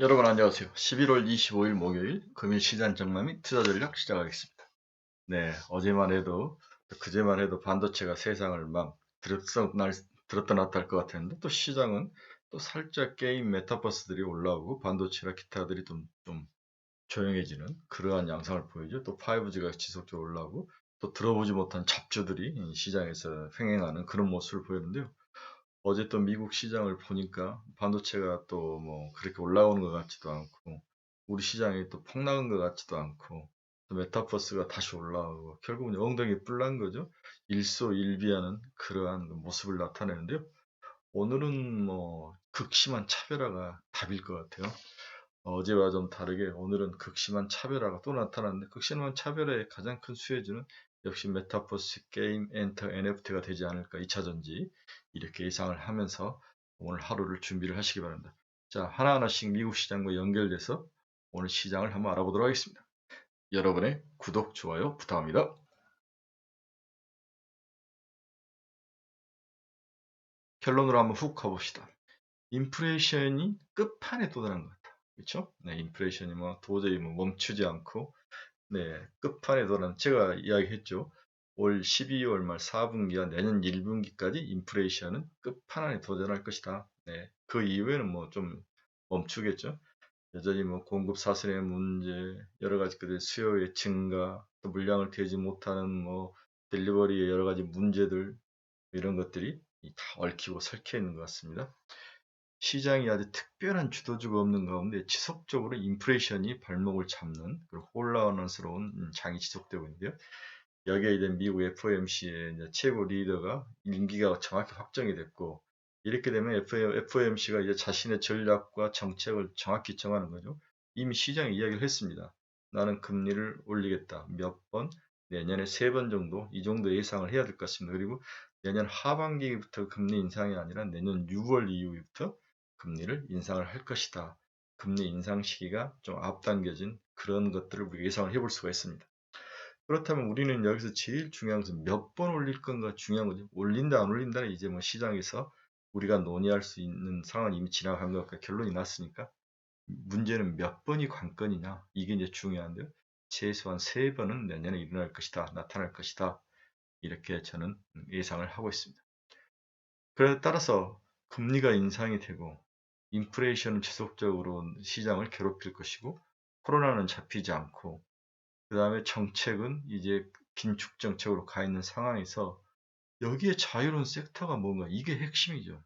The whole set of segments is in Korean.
여러분 안녕하세요. 11월 25일 목요일 금일 시장 전망 및 투자 전략 시작하겠습니다. 네, 어제만 해도 그제만 해도 반도체가 세상을 막 들었다 놨다 할 것 같았는데 또 시장은 또 살짝 게임 메타버스들이 올라오고 반도체나 기타들이 좀 조용해지는 그러한 양상을 보이죠. 또 5G가 지속적으로 올라오고 또 들어보지 못한 잡주들이 이 시장에서 횡행하는 그런 모습을 보였는데요. 어제 또 미국 시장을 보니까 반도체가 또 뭐 그렇게 올라오는 것 같지도 않고 우리 시장이 또 폭락한 것 같지도 않고 또 메타버스가 다시 올라오고 결국은 엉덩이 뿔난 거죠. 일소일비하는 그러한 모습을 나타내는데요. 오늘은 뭐 극심한 차별화가 답일 것 같아요. 어제와 좀 다르게 오늘은 극심한 차별화가 또 나타났는데 극심한 차별화의 가장 큰 수혜주는 역시 메타버스 게임 엔터 NFT가 되지 않을까 2차전지 이렇게 예상을 하면서 오늘 하루를 준비를 하시기 바랍니다. 자, 하나하나씩 미국 시장과 연결돼서 오늘 시장을 한번 알아보도록 하겠습니다. 여러분의 구독, 좋아요 부탁합니다. 결론으로 한번 훅 가봅시다. 인플레이션이 끝판에 도달한 것 같다. 그렇죠? 네, 인플레이션이 뭐 도저히 뭐 멈추지 않고 네, 끝판에서는 제가 이야기했죠. 올 12월 말 4분기와 내년 1분기까지 인플레이션은 끝판왕에 도전할 것이다. 네, 그 이후에는 뭐 좀 멈추겠죠. 여전히 뭐 공급 사슬의 문제, 여러 가지 그 수요의 증가, 또 물량을 대지 못하는 뭐 딜리버리의 여러 가지 문제들 이런 것들이 다 얽히고 설켜 있는 것 같습니다. 시장이 아주 특별한 주도주가 없는 가운데 지속적으로 인플레이션이 발목을 잡는 그런 혼란스러운 장이 지속되고 있는데요. 여기에 이제 미국 FOMC의 이제 최고 리더가 임기가 정확히 확정이 됐고 이렇게 되면 FOMC가 이제 자신의 전략과 정책을 정확히 정하는 거죠. 이미 시장이 이야기를 했습니다. 나는 금리를 올리겠다. 몇 번? 내년에 3번 정도 이 정도 예상을 해야 될 것 같습니다. 그리고 내년 하반기부터 금리 인상이 아니라 내년 6월 이후부터 금리를 인상을 할 것이다. 금리 인상 시기가 좀 앞당겨진 그런 것들을 우리가 예상을 해볼 수가 있습니다. 그렇다면 우리는 여기서 제일 중요한 것은 몇 번 올릴 건가 중요한 거죠. 올린다 안 올린다는 이제 뭐 시장에서 우리가 논의할 수 있는 상황이 이미 지나간 것과 결론이 났으니까 문제는 몇 번이 관건이냐 이게 이제 중요한데요. 최소한 3번은 내년에 일어날 것이다. 나타날 것이다. 이렇게 저는 예상을 하고 있습니다. 그에 따라서 금리가 인상이 되고 인플레이션은 지속적으로 시장을 괴롭힐 것이고 코로나는 잡히지 않고 그 다음에 정책은 이제 긴축 정책으로 가 있는 상황에서 여기에 자유로운 섹터가 뭔가 이게 핵심이죠.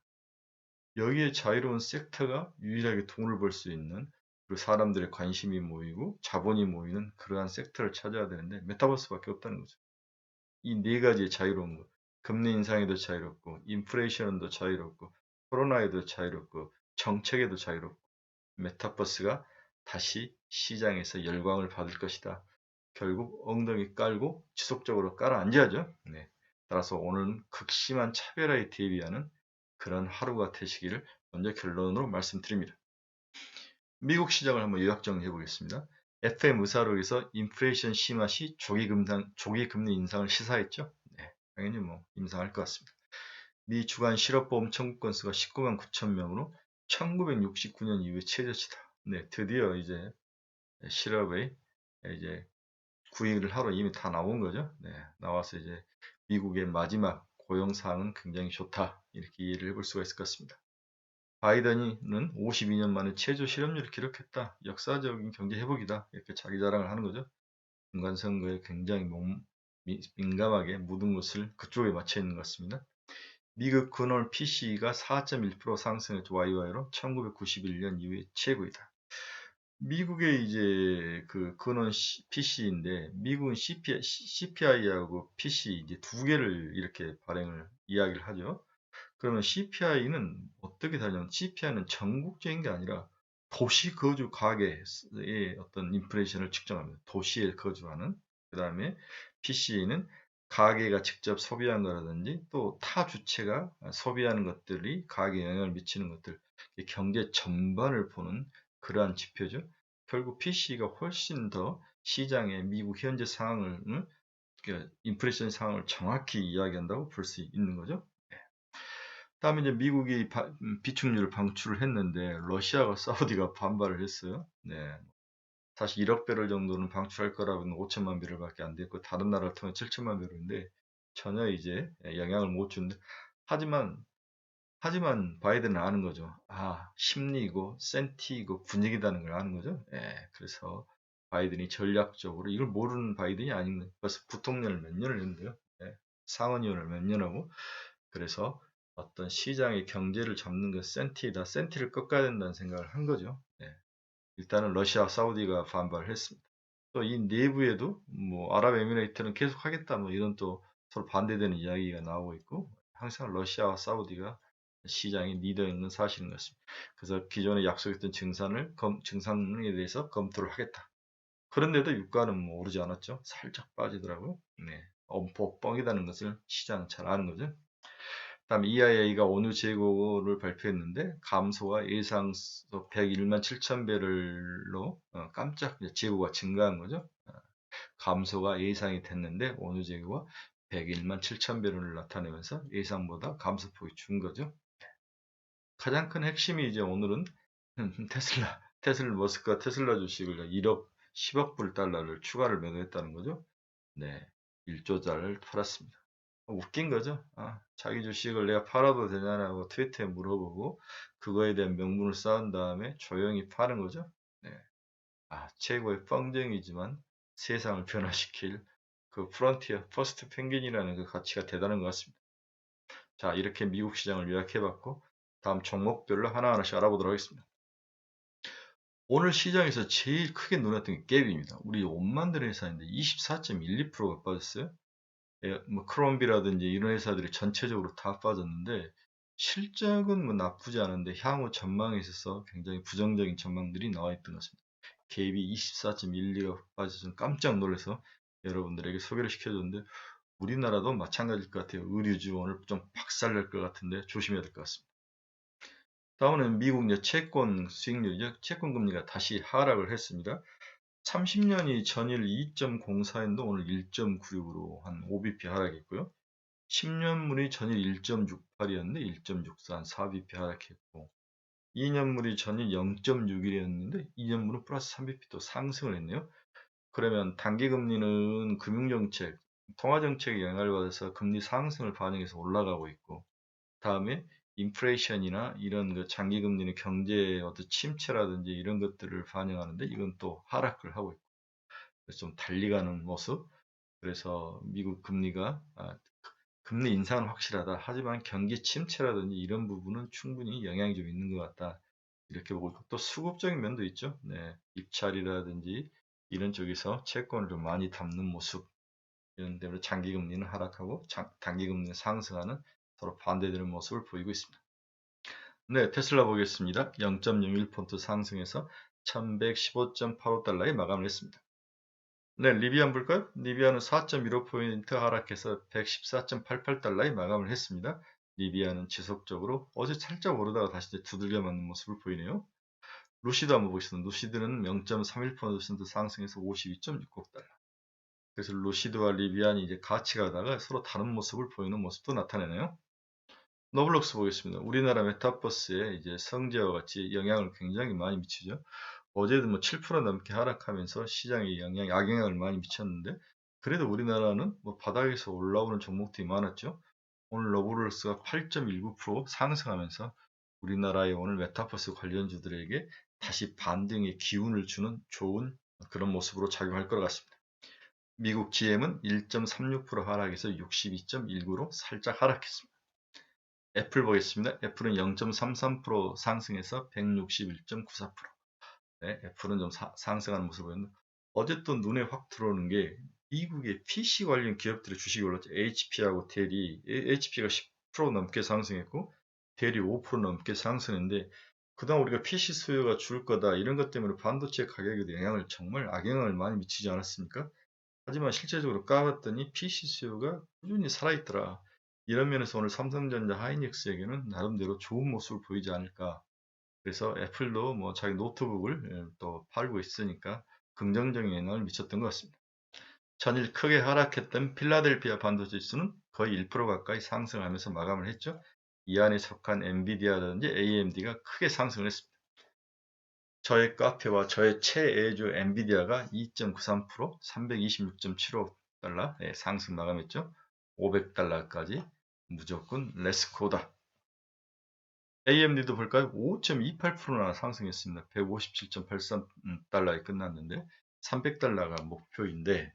여기에 자유로운 섹터가 유일하게 돈을 벌 수 있는 그리고 사람들의 관심이 모이고 자본이 모이는 그러한 섹터를 찾아야 되는데 메타버스밖에 없다는 거죠. 이 네 가지의 자유로운 것. 금리 인상에도 자유롭고 인플레이션도 자유롭고 코로나에도 자유롭고 정책에도 자유롭고 메타버스가 다시 시장에서 열광을 받을 것이다. 결국 엉덩이 깔고 지속적으로 깔아앉아야죠. 네. 따라서 오늘은 극심한 차별화에 대비하는 그런 하루가 되시기를 먼저 결론으로 말씀드립니다. 미국 시장을 한번 요약 정리해 보겠습니다. FM의사록에서 인플레이션 심화 시 조기 금리 인상을 시사했죠. 네, 당연히 뭐 인상할 것 같습니다. 미 주간 실업보험 청구 건수가 19만 9천 명으로 1969년 이후에 최저치다. 네, 드디어 이제 실업의 이제 구인을 하러 이미 다 나온 거죠. 네, 나와서 이제 미국의 마지막 고용 사항은 굉장히 좋다. 이렇게 이해를 해볼 수가 있을 것 같습니다. 바이든은 52년 만에 최저 실업률을 기록했다. 역사적인 경제 회복이다. 이렇게 자기 자랑을 하는 거죠. 중간 선거에 굉장히 민감하게 모든 것을 그쪽에 맞춰 있는 것 같습니다. 미국 근원 PC가 4.1% 상승했죠. YY로 1991년 이후에 최고이다. 미국의 이제 그 근원 PC인데 미국은 CPI하고 PC 이제 두 개를 이렇게 발행을 이야기를 하죠. 그러면 CPI는 어떻게 다냐면 CPI는 전국적인 게 아니라 도시 거주 가계의 어떤 인플레이션을 측정합니다. 도시에 거주하는. 그 다음에 PC는 가계가 직접 소비한 거라든지 또 타 주체가 소비하는 것들이 가계에 영향을 미치는 것들, 경제 전반을 보는 그러한 지표죠. 결국 PC가 훨씬 더 시장의 미국 현재 상황을, 인플레이션 상황을 정확히 이야기한다고 볼 수 있는 거죠. 다음에 이제 미국이 비축유를 방출을 했는데 러시아가 사우디가 반발을 했어요. 네. 사실 1억 배럴 정도는 방출할 거라고는 5천만 배럴밖에 안 됐고 다른 나라를 통해 7천만 배럴인데 전혀 이제 영향을 못 준다. 하지만 바이든은 아는 거죠. 심리고 센티이고 분위기다는 걸 아는 거죠. 그래서 바이든이 전략적으로 이걸 모르는 바이든이 아닙니다. 벌써 부통령을 몇 년을 했는데요. 상원의원을 몇 년 하고 그래서 어떤 시장의 경제를 잡는 그 센티다. 센티를 꺾어야 된다는 생각을 한 거죠. 일단은 러시아, 사우디가 반발을 했습니다. 또 이 내부에도 뭐 아랍에미레이트는 계속 하겠다 뭐 이런 또 서로 반대되는 이야기가 나오고 있고 항상 러시아와 사우디가 시장의 리더인 건 사실인 것 같습니다. 그래서 기존에 약속했던 증산에 대해서 검토를 하겠다. 그런데도 유가는 뭐 오르지 않았죠. 살짝 빠지더라고요. 엄포 뻥이라는 것을 시장은 잘 아는 거죠. 다음 EIA가 오늘 재고를 발표했는데 감소가 예상속 101만 7천 배럴로 깜짝 재고가 증가한 거죠. 감소가 예상이 됐는데 오늘 재고가 101만 7천 배럴을 나타내면서 예상보다 감소폭이 준 거죠. 가장 큰 핵심이 이제 오늘은 테슬라 머스크가 테슬라 주식을 1억 10억 불 달러를 추가를 매도했다는 거죠. 네, 1조 달러를 팔았습니다. 웃긴 거죠. 자기 주식을 내가 팔아도 되냐라고 트위터에 물어보고 그거에 대한 명분을 쌓은 다음에 조용히 파는 거죠. 네. 최고의 뻥쟁이지만 세상을 변화시킬 그 프론티어 퍼스트 펭귄이라는 그 가치가 대단한 것 같습니다. 자, 이렇게 미국 시장을 요약해봤고 다음 종목별로 하나하나씩 알아보도록 하겠습니다. 오늘 시장에서 제일 크게 놀랐던 게 갭입니다. 우리 옷 만드는 회사인데 24.12%가 빠졌어요. 뭐 크롬비라든지 이런 회사들이 전체적으로 다 빠졌는데 실적은 뭐 나쁘지 않은데 향후 전망에 있어서 굉장히 부정적인 전망들이 나와 있던 것 같습니다. 갭이 24.12가 빠져서 깜짝 놀라서 여러분들에게 소개를 시켜줬는데 우리나라도 마찬가지일 것 같아요. 의류주 오늘 좀 박살날 것 같은데 조심해야 될 것 같습니다. 다음은 미국 채권 수익률이죠. 채권 금리가 다시 하락을 했습니다. 30년이 전일 2.04였는데 오늘 1.96으로 한 5bp 하락했고요. 10년물이 전일 1.68이었는데 1.64, 한 4bp 하락했고 2년물이 전일 0.61이었는데 2년물은 플러스 3bp 또 상승을 했네요. 그러면 단기금리는 금융정책, 통화정책에 영향을 받아서 금리 상승을 반영해서 올라가고 있고 다음에 인플레이션이나 이런 그 장기금리는 경제의 어떤 침체라든지 이런 것들을 반영하는데 이건 또 하락을 하고 있고 그래서 좀 달리 가는 모습. 그래서 미국 금리가 금리 인상은 확실하다. 하지만 경기 침체라든지 이런 부분은 충분히 영향이 좀 있는 것 같다. 이렇게 보고 있고 또 수급적인 면도 있죠. 입찰이라든지 이런 쪽에서 채권을 좀 많이 담는 모습. 이런 때문에 장기금리는 하락하고 단기금리는 상승하는 서로 반대되는 모습을 보이고 있습니다. 네, 테슬라 보겠습니다. 0.01% 상승해서 1115.85달러에 마감을 했습니다. 네, 리비안 볼까요? 리비안은 4.15포인트 하락해서 114.88달러에 마감을 했습니다. 리비안은 지속적으로 어제 살짝 오르다가 다시 두들겨 맞는 모습을 보이네요. 루시드 한번 보겠습니다. 루시드는 0.31% 상승해서 52.60달러. 그래서 루시드와 리비안이 이제 같이 가다가 서로 다른 모습을 보이는 모습도 나타내네요. 노블록스 보겠습니다. 우리나라 메타버스에 이제 성재와 같이 영향을 굉장히 많이 미치죠. 어제도 뭐 7% 넘게 하락하면서 시장에 악영향을 많이 미쳤는데 그래도 우리나라는 뭐 바닥에서 올라오는 종목들이 많았죠. 오늘 노블록스가 8.19% 상승하면서 우리나라의 오늘 메타버스 관련주들에게 다시 반등의 기운을 주는 좋은 그런 모습으로 작용할 것 같습니다. 미국 GM은 1.36% 하락해서 62.19로 살짝 하락했습니다. 애플 보겠습니다. 애플은 0.33% 상승해서 161.94%. 네, 애플은 좀 상승하는 모습을 보였는데 어제 또 눈에 확 들어오는 게 미국의 PC 관련 기업들의 주식이 올랐죠. HP하고 델이 HP가 10% 넘게 상승했고 델이 5% 넘게 상승했는데 그동안 우리가 PC 수요가 줄 거다 이런 것 때문에 반도체 가격에도 정말 악영향을 많이 미치지 않았습니까? 하지만 실제적으로 까봤더니 PC 수요가 꾸준히 살아있더라. 이런 면에서 오늘 삼성전자 하이닉스에게는 나름대로 좋은 모습을 보이지 않을까. 그래서 애플도 뭐 자기 노트북을 또 팔고 있으니까 긍정적인 영향을 미쳤던 것 같습니다. 전일 크게 하락했던 필라델피아 반도체 지수는 거의 1% 가까이 상승하면서 마감을 했죠. 이 안에 속한 엔비디아라든지 AMD가 크게 상승을 했습니다. 저의 카페와 저의 최애주 엔비디아가 2.93%, 326.75달러 상승 마감했죠. 500달러까지 무조건 레츠고다. AMD도 볼까요? 5.28%나 상승했습니다. 157.83달러에 끝났는데 300달러가 목표인데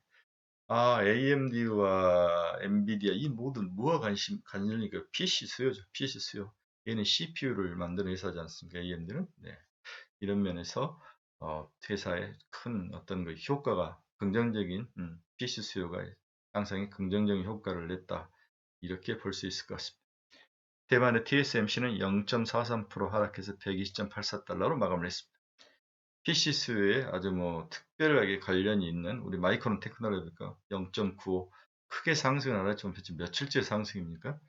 AMD와 엔비디아 이 모든 무화 관련이니까 PC 수요죠. PC 수요. 얘는 CPU를 만드는 회사지 않습니까? AMD는. 네. 이런 면에서 회사의 큰 어떤 그 효과가 긍정적인 PC 수요가 상상에 긍정적인 효과를 냈다. 이렇게 볼 수 있을 것 같습니다. 대만의 TSMC는 0.43% 하락해서 120.84달러로 마감을 했습니다. PC 수요에 아주 특별하게 관련이 있는 우리 마이크론 테크놀로지가 0.95 크게 상승을 안 했지만 대체 며칠째 상승입니까?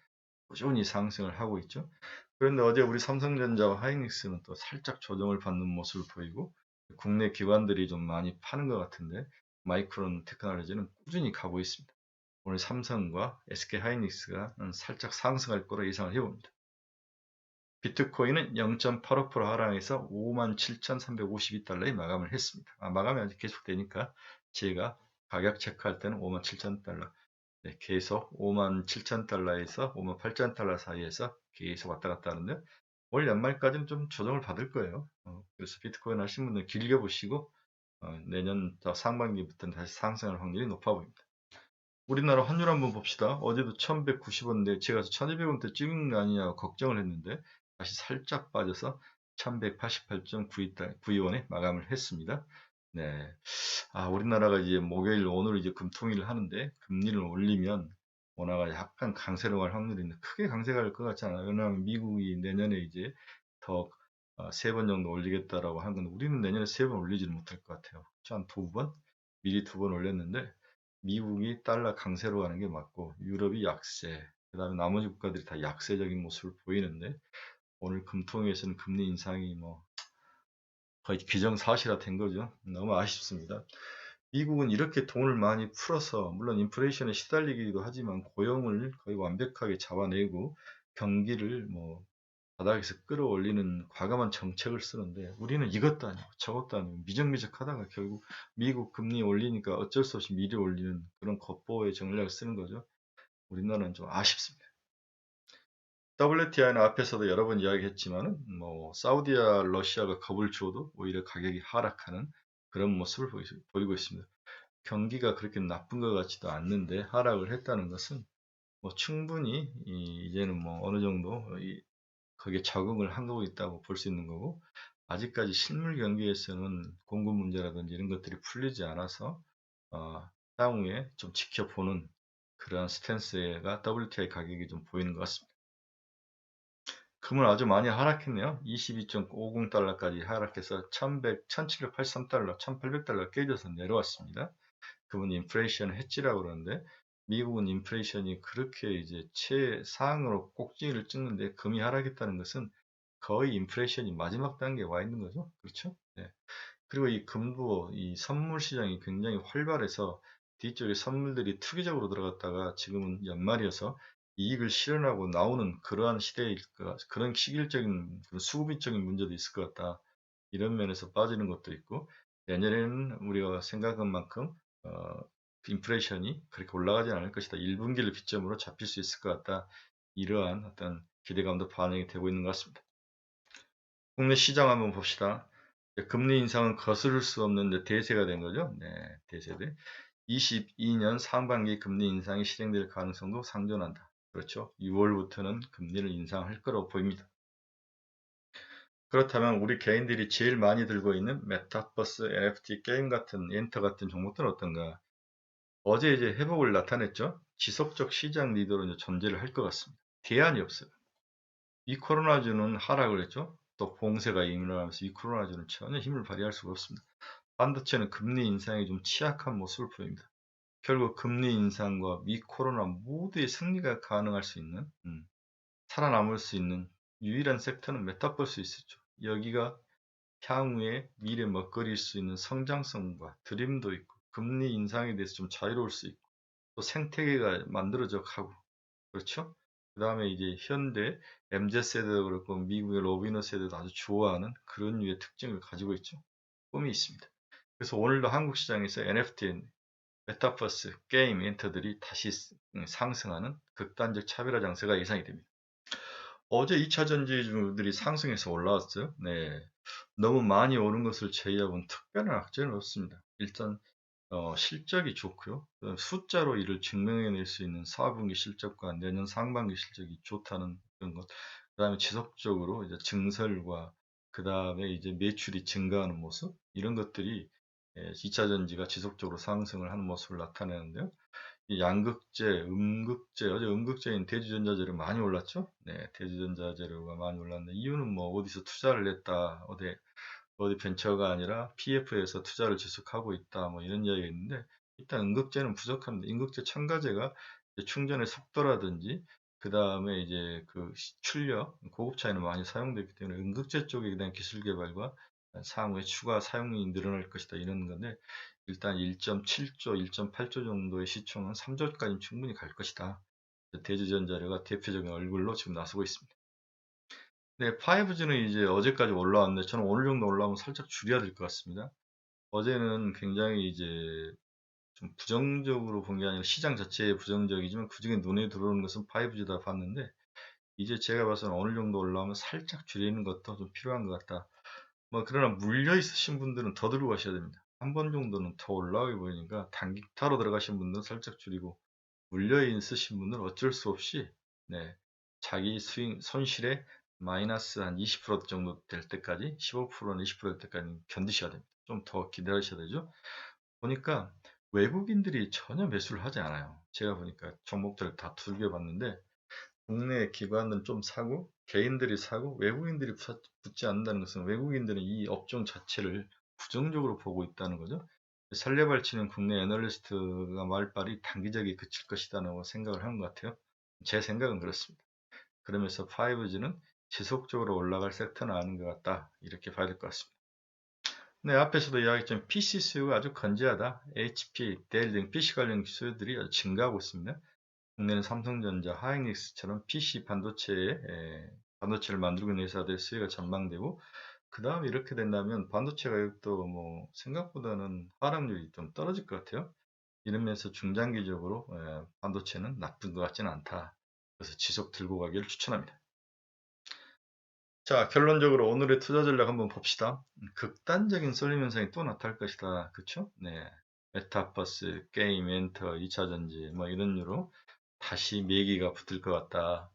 꾸준히 상승을 하고 있죠. 그런데 어제 우리 삼성전자와 하이닉스는 또 살짝 조정을 받는 모습을 보이고 국내 기관들이 좀 많이 파는 것 같은데 마이크론 테크놀로지는 꾸준히 가고 있습니다. 오늘 삼성과 SK 하이닉스가 살짝 상승할 거로 예상을 해봅니다. 비트코인은 0.85% 하락해서 57,352달러에 마감을 했습니다. 마감이 아직 계속되니까 제가 가격 체크할 때는 57,000달러 계속 57,000달러에서 58,000달러 사이에서 계속 왔다 갔다 하는데 올 연말까지는 좀 조정을 받을 거예요. 그래서 비트코인 하신 분들 길게 보시고 내년 상반기부터는 다시 상승할 확률이 높아 보입니다. 우리나라 환율 한번 봅시다. 어제도 1190원인데 제가 1200원대 찍은 거 아니냐 걱정을 했는데 다시 살짝 빠져서 1188.92원에 마감을 했습니다. 네. 우리나라가 이제 목요일 오늘 이제 금통일을 하는데 금리를 올리면 원화가 약간 강세로 갈 확률이 있는데 크게 강세가 갈 것 같지 않아요. 왜냐하면 미국이 내년에 이제 더 3번 정도 올리겠다라고 하는 건데 우리는 내년에 3번 올리지는 못할 것 같아요. 한 2번? 미리 2번 올렸는데 미국이 달러 강세로 가는 게 맞고 유럽이 약세, 그 다음에 나머지 국가들이 다 약세적인 모습을 보이는데 오늘 금통위에서는 금리 인상이 거의 기정사실화 된 거죠. 너무 아쉽습니다. 미국은 이렇게 돈을 많이 풀어서 물론 인플레이션에 시달리기도 하지만 고용을 거의 완벽하게 잡아내고 경기를 바닥에서 끌어올리는 과감한 정책을 쓰는데 우리는 이것도 아니고 저것도 아니고 미적미적하다가 결국 미국 금리 올리니까 어쩔 수 없이 미리 올리는 그런 겉보의 전략을 쓰는 거죠. 우리나라는 좀 아쉽습니다. WTI는 앞에서도 여러 번 이야기했지만은 사우디와 러시아가 겁을 주어도 오히려 가격이 하락하는 그런 모습을 보이고 있습니다. 경기가 그렇게 나쁜 것 같지도 않는데 하락을 했다는 것은 충분히 이제는 어느 정도 거기에 적응을 하고 있다고 볼 수 있는 거고 아직까지 실물 경기에서는 공급 문제라든지 이런 것들이 풀리지 않아서 향후에 좀 지켜보는 그러한 스탠스가 WTI 가격이 좀 보이는 것 같습니다. 금은 아주 많이 하락했네요. 22.50달러까지 하락해서 1783달러, 1800달러 깨져서 내려왔습니다. 금은 인플레이션 해지라고 그러는데 미국은 인플레이션이 그렇게 이제 최상으로 꼭지를 찍는데 금이 하락했다는 것은 거의 인플레이션이 마지막 단계에 와 있는 거죠. 그렇죠? 네. 그리고 이 금도 이 선물 시장이 굉장히 활발해서 뒤쪽에 선물들이 투기적으로 들어갔다가 지금은 연말이어서 이익을 실현하고 나오는 그러한 시대일까, 그런 시기적인 그런 수급적인 문제도 있을 것 같다. 이런 면에서 빠지는 것도 있고 내년에는 우리가 생각한 만큼 인플레이션이 그렇게 올라가지 않을 것이다. 1분기를 기점으로 잡힐 수 있을 것 같다. 이러한 어떤 기대감도 반영이 되고 있는 것 같습니다. 국내 시장 한번 봅시다. 금리 인상은 거스를 수 없는 대세가 된 거죠. 네, 대세들. 22년 상반기 금리 인상이 실행될 가능성도 상존한다. 그렇죠. 6월부터는 금리를 인상할 거라고 보입니다. 그렇다면 우리 개인들이 제일 많이 들고 있는 메타버스, NFT, 게임 같은 엔터 같은 종목들은 어떤가? 어제 이제 회복을 나타냈죠. 지속적 시장 리더로 이제 존재를 할 것 같습니다. 대안이 없어요. 이 코로나주는 하락을 했죠. 또 봉쇄가 일어나면서 이 코로나주는 전혀 힘을 발휘할 수가 없습니다. 반도체는 금리 인상이 좀 취약한 모습을 보입니다. 결국 금리 인상과 미 코로나 모두의 승리가 가능할 수 있는 살아남을 수 있는 유일한 섹터는 메타버스 있었죠. 여기가 향후에 미래 먹거리일 수 있는 성장성과 드림도 있고 금리 인상에 대해서 좀 자유로울 수 있고 또 생태계가 만들어져 가고 그렇죠? 그 다음에 이제 현대 MZ세대도 그렇고 미국의 로비너 세대도 아주 좋아하는 그런 류의 특징을 가지고 있죠. 꿈이 있습니다. 그래서 오늘도 한국 시장에서 NFT, 메타버스, 게임 엔터들이 다시 상승하는 극단적 차별화 장세가 예상이 됩니다. 어제 2차 전지주들이 상승해서 올라왔어요. 네. 너무 많이 오른 것을 제외하고는 특별한 악재는 없습니다. 일단 실적이 좋고요. 숫자로 이를 증명해낼 수 있는 4분기 실적과 내년 상반기 실적이 좋다는 그런 것. 그다음에 지속적으로 이제 증설과 그다음에 이제 매출이 증가하는 모습 이런 것들이 2차 전지가 지속적으로 상승을 하는 모습을 나타내는데요. 이 양극재, 음극재, 어제 음극재인 대주전자재료 많이 올랐죠? 네, 대주전자재료가 많이 올랐는데 이유는 뭐 어디서 투자를 했다, 어디 벤처가 아니라 PF에서 투자를 지속하고 있다, 뭐 이런 이야기가 있는데 일단 음극재는 부족합니다. 음극재 첨가제가 충전의 속도라든지 그 다음에 이제 그 출력, 고급차에는 많이 사용되기 때문에 음극재 쪽에 대한 기술 개발과 사후에 추가 사용이 늘어날 것이다 이런 건데 일단 1.7조, 1.8조 정도의 시총은 3조까지 충분히 갈 것이다. 대주전자료가 대표적인 얼굴로 지금 나서고 있습니다. 네, 5G는 이제 어제까지 올라왔는데 저는 오늘 정도 올라오면 살짝 줄여야 될 것 같습니다. 어제는 굉장히 이제 좀 부정적으로 본 게 아니라 시장 자체에 부정적이지만 그중에 눈에 들어오는 것은 5G다 봤는데 이제 제가 봐서는 어느 정도 올라오면 살짝 줄이는 것도 좀 필요한 것 같다. 뭐 그러나 물려 있으신 분들은 더 들고 가셔야 됩니다. 한 번 정도는 더 올라오게 보이니까 단기타로 들어가신 분들은 살짝 줄이고 물려 있으신 분들은 어쩔 수 없이 네, 자기 수익 손실의 마이너스 한 20% 정도 될 때까지 15%는 20%될 때까지 견디셔야 됩니다. 좀 더 기다리셔야 되죠. 보니까 외국인들이 전혀 매수를 하지 않아요. 제가 보니까 종목들을 다 두개 봤는데 국내 기관은 좀 사고 개인들이 사고 외국인들이 붙지 않는다는 것은 외국인들은 이 업종 자체를 부정적으로 보고 있다는 거죠. 설레발치는 국내 애널리스트가 말빨이 단기적에 그칠 것이라고 생각을 하는 것 같아요. 제 생각은 그렇습니다. 그러면서 5G는 지속적으로 올라갈 섹터는 아닌 것 같다. 이렇게 봐야 될 것 같습니다. 네, 앞에서도 이야기했지만 PC 수요가 아주 건재하다. HP, 델 등 PC 관련 수요들이 아주 증가하고 있습니다. 국내는 삼성전자, 하이닉스처럼 PC 반도체를 만들고 있는 회사들 수요가 전망되고 그 다음에 이렇게 된다면 반도체 가격도 뭐 생각보다는 하락률이 좀 떨어질 것 같아요. 이러면서 중장기적으로 반도체는 나쁜 것 같지는 않다. 그래서 지속 들고 가기를 추천합니다. 자, 결론적으로 오늘의 투자 전략 한번 봅시다. 극단적인 쏠림 현상이 또 나타날 것이다. 그쵸? 네. 메타버스, 게임, 엔터, 2차 전지, 뭐 이런 류로 다시 매기가 붙을 것 같다.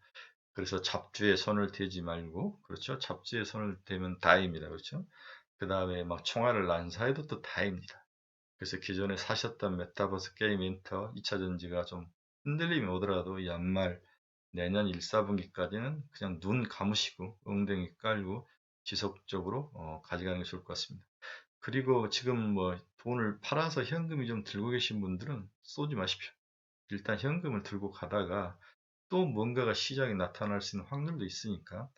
그래서 잡주에 손을 대지 말고, 그렇죠? 잡주에 손을 대면 다입니다. 그렇죠? 그 다음에 막 총알을 난사해도 또 다입니다. 그래서 기존에 사셨던 메타버스 게임 엔터 2차 전지가 좀 흔들림이 오더라도 연말 내년 1, 4분기까지는 그냥 눈 감으시고 엉덩이 깔고 지속적으로 가져가는 게 좋을 것 같습니다. 그리고 지금 뭐 돈을 팔아서 현금이 좀 들고 계신 분들은 쏘지 마십시오. 일단 현금을 들고 가다가 또 뭔가가 시장에 나타날 수 있는 확률도 있으니까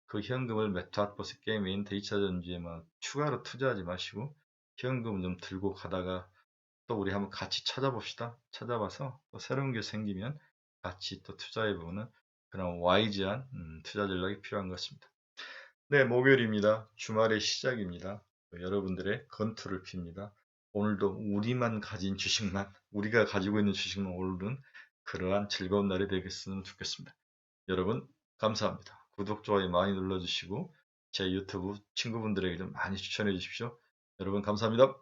그 현금을 메타버스 게임 엔터 2차 전지에만 추가로 투자하지 마시고 현금 좀 들고 가다가 또 우리 한번 같이 찾아봅시다. 찾아봐서 또 새로운 게 생기면 같이 또 투자해보는 그런 와이즈한 투자 전략이 필요한 것 같습니다. 네, 목요일입니다. 주말의 시작입니다. 여러분들의 건투를 빕니다. 오늘도 우리만 가진 주식만, 우리가 가지고 있는 주식만 오르는 그러한 즐거운 날이 되겠으면 좋겠습니다. 여러분, 감사합니다. 구독, 좋아요 많이 눌러주시고, 제 유튜브 친구분들에게 좀 많이 추천해 주십시오. 여러분, 감사합니다.